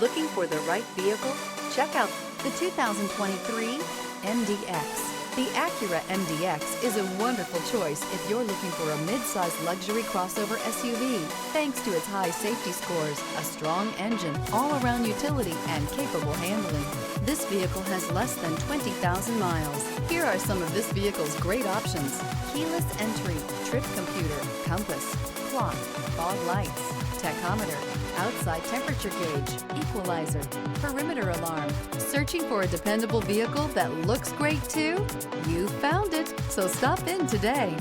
Looking for the right vehicle? Check out the 2023 MDX. The Acura MDX is a wonderful choice if you're looking for a mid-size luxury crossover SUV. Thanks to its high safety scores, a strong engine, all-around utility, and capable handling, this vehicle has less than 20,000 miles. Here are some of this vehicle's great options: keyless entry, trip computer, compass, clock, fog lights, tachometer, outside temperature gauge, equalizer, perimeter alarm. Searching for a dependable vehicle that looks great too? You found it, so stop in today.